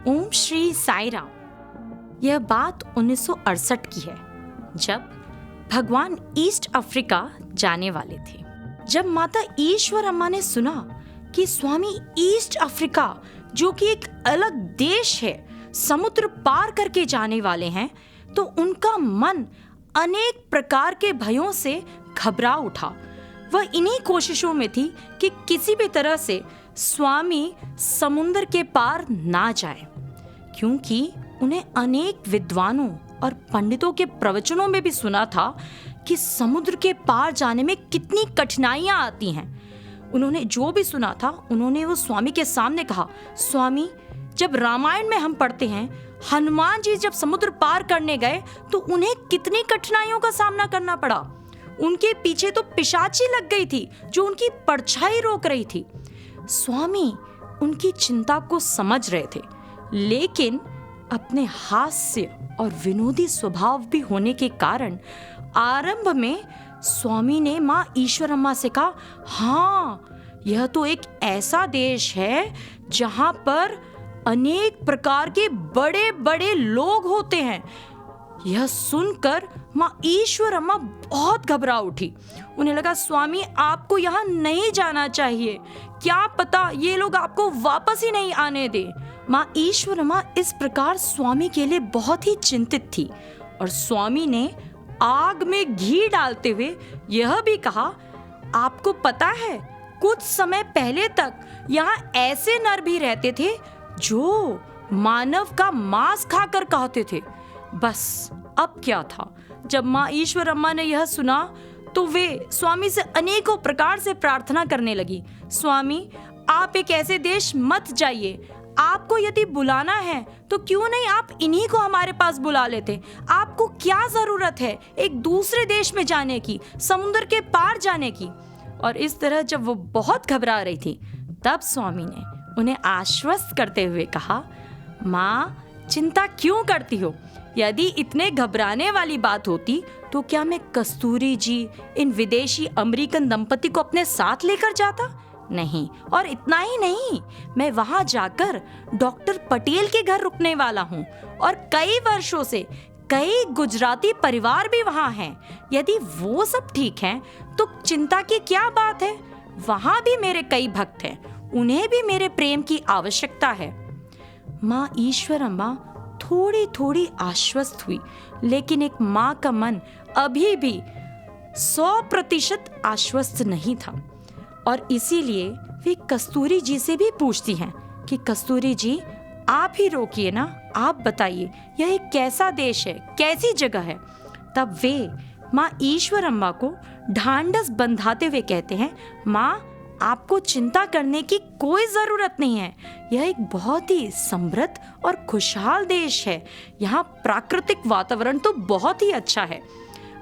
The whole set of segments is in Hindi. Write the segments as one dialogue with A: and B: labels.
A: ओम श्री साई राम। यह बात 1968 की है, जब भगवान ईस्ट अफ्रीका जाने वाले थे। जब माता ईश्वर अम्मा ने सुना कि स्वामी ईस्ट अफ्रीका, जो कि एक अलग देश है, समुद्र पार करके जाने वाले हैं, तो उनका मन अनेक प्रकार के भयों से घबरा उठा। वह इन्हीं कोशिशों में थी कि किसी भी तरह से स्वामी समुद्र के पार ना जाए, क्योंकि उन्हें अनेक विद्वानों और पंडितों के प्रवचनों में भी सुना था कि समुद्र के पार जाने में कितनी कठिनाइयां आती हैं। उन्होंने जो भी सुना था, उन्होंने वो स्वामी के सामने कहा, स्वामी, जब रामायण में हम पढ़ते हैं, हनुमान जी जब समुद्र पार करने गए तो उन्हें कितनी कठिनाइयों का सामना करना पड़ा। उनके पीछे तो पिशाची लग गई थी जो उनकी परछाई रोक रही थी। स्वामी उनकी चिंता को समझ रहे थे, लेकिन अपने हास्य और विनोदी स्वभाव भी होने के कारण आरंभ में स्वामी ने माँ ईश्वरम्मा से कहा, हाँ, यह तो एक ऐसा देश है जहाँ पर अनेक प्रकार के बड़े बड़े लोग होते हैं। यह सुनकर माँ ईश्वरम्मा बहुत घबरा उठी। उन्हें लगा, स्वामी, आपको यहाँ नहीं जाना चाहिए, क्या पता ये लोग आपको वापस ही नहीं आने दे। माँ ईश्वरम्मा इस प्रकार स्वामी के लिए बहुत ही चिंतित थी, और स्वामी ने आग में घी डालते हुए यह भी कहा, आपको पता है, कुछ समय पहले तक यहाँ ऐसे नर भी रहते थे जो मानव का मांस खाकर कहते थे। बस अब क्या था, जब माँ ईश्वरम्मा ने यह सुना तो वे स्वामी से अनेकों प्रकार से प्रार्थना करने लगी, स्वामी, आप एक ऐसे देश मत जाइए। आपको यदि बुलाना है तो क्यों नहीं आप इन्हीं को हमारे पास बुला लेते। आपको क्या जरूरत है एक दूसरे देश में जाने की, समुद्र के पार जाने की। और इस तरह जब वो बहुत घबरा रही थी, तब स्वामी ने उन्हें आश्वस्त करते हुए कहा, माँ, चिंता क्यों करती हो? यदि इतने घबराने वाली बात होती तो क्या मैं कस्तूरी जी, इन विदेशी अमेरिकन दंपति को अपने साथ लेकर जाता? नहीं, और इतना ही नहीं, मैं वहां जाकर डॉक्टर पटेल के घर रुकने वाला हूँ, और कई वर्षों से कई गुजराती परिवार भी वहां हैं। यदि वो सब ठीक हैं, तो चिंता की क्या बात है? वहां भी मेरे कई भक्त हैं, उन्हें भी मेरे प्रेम की आवश्यकता है। माँ ईश्वरम्मा थोड़ी थोड़ी आश्वस्त हुई, लेकिन एक माँ का मन अभी भी 100% आश्वस्त नहीं था, और इसीलिए वे कस्तूरी जी से भी पूछती हैं कि कस्तूरी जी, आप ही रोकिए ना, आप बताइए यह एक कैसा देश है, कैसी जगह है। तब वे माँ ईश्वरम्मा को ढांढस बंधाते हुए कहते हैं, माँ, आपको चिंता करने की कोई जरूरत नहीं है। यह एक बहुत ही समृद्ध और खुशहाल देश है। यहाँ प्राकृतिक वातावरण तो बहुत ही अच्छा है।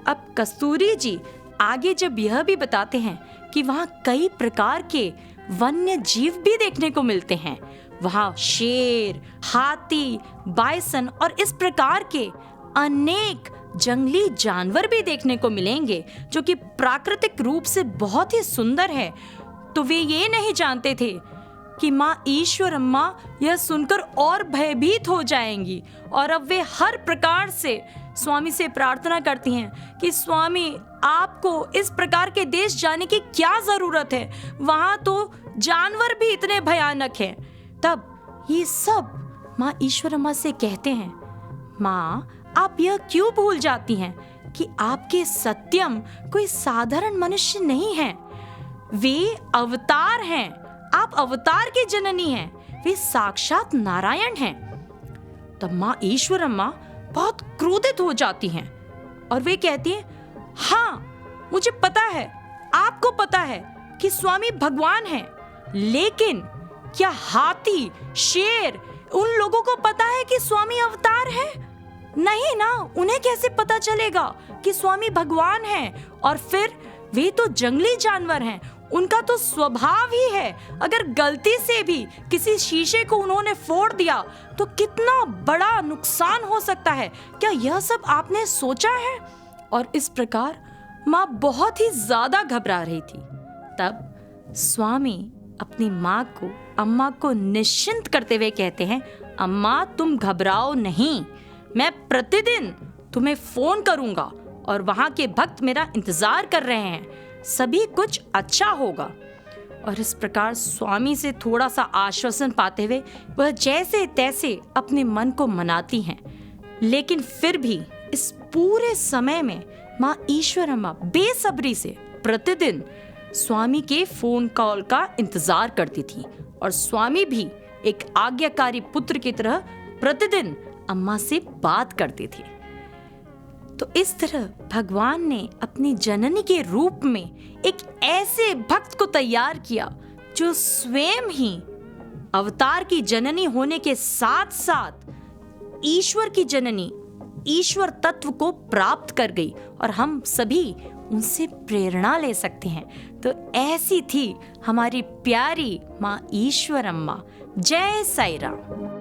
A: अब कस्तूरी जी आगे जब यह भी बताते हैं कि वहाँ कई प्रकार के वन्य जीव भी देखने को मिलते हैं। वहाँ शेर, हाथी, बाइसन और इस प्रकार के अनेक जंगली जानवर भी देखने को मिलेंगे, जो कि प्राकृतिक रूप से बहुत ही सुंदर है। तो वे ये नहीं जानते थे कि माँ ईश्वरम्मा यह सुनकर और भयभीत हो जाएंगी, और अब वे हर प्रकार से स्वामी से प्रार्थना करती हैं कि स्वामी, आपको इस प्रकार के देश जाने की क्या जरूरत है, वहां तो जानवर भी इतने भयानक हैं। तब ये सब माँ ईश्वरम्मा से कहते हैं, माँ, आप यह क्यों भूल जाती हैं कि आपके सत्यम कोई साधारण मनुष्य नहीं है, वे अवतार हैं। आप अवतार की जननी हैं, वे साक्षात नारायण हैं। तब माँ ईश्वरम्मा बहुत क्रोधित हो जाती हैं, और वे कहती हैं, हाँ, मुझे पता है, आपको पता है कि स्वामी भगवान हैं, लेकिन क्या हाथी, शेर, उन लोगों को पता है कि स्वामी अवतार है? नहीं ना, उन्हें कैसे पता चलेगा कि स्वामी भगवान हैं? और फिर वे तो जंगली जानवर हैं, उनका तो स्वभाव ही है, अगर गलती से भी किसी शीशे को उन्होंने फोड़ दिया तो कितना बड़ा नुकसान हो सकता है। क्या यह सब आपने सोचा है? और इस प्रकार माँ बहुत ही ज्यादा घबरा रही थी। तब स्वामी अपनी माँ को, अम्मा को निश्चिंत करते हुए कहते हैं, अम्मा तुम घबराओ नहीं, मैं प्रतिदिन तुम्हें फोन करूंगा और वहां के भक्त मेरा इंतजार कर रहे हैं, सभी कुछ अच्छा होगा। और इस प्रकार स्वामी से थोड़ा सा आश्वासन पाते हुए वह जैसे तैसे अपने मन को मनाती हैं। लेकिन फिर भी इस पूरे समय में माँ ईश्वरम्मा बेसब्री से प्रतिदिन स्वामी के फोन कॉल का इंतजार करती थी और स्वामी भी एक आज्ञाकारी पुत्र की तरह प्रतिदिन अम्मा से बात करते थे। तो इस तरह भगवान ने अपनी जननी के रूप में एक ऐसे भक्त को तैयार किया जो स्वयं ही अवतार की जननी होने के साथ साथ ईश्वर की जननी, ईश्वर तत्व को प्राप्त कर गई और हम सभी उनसे प्रेरणा ले सकते हैं। तो ऐसी थी हमारी प्यारी माँ ईश्वरम्मा। जय साईं राम।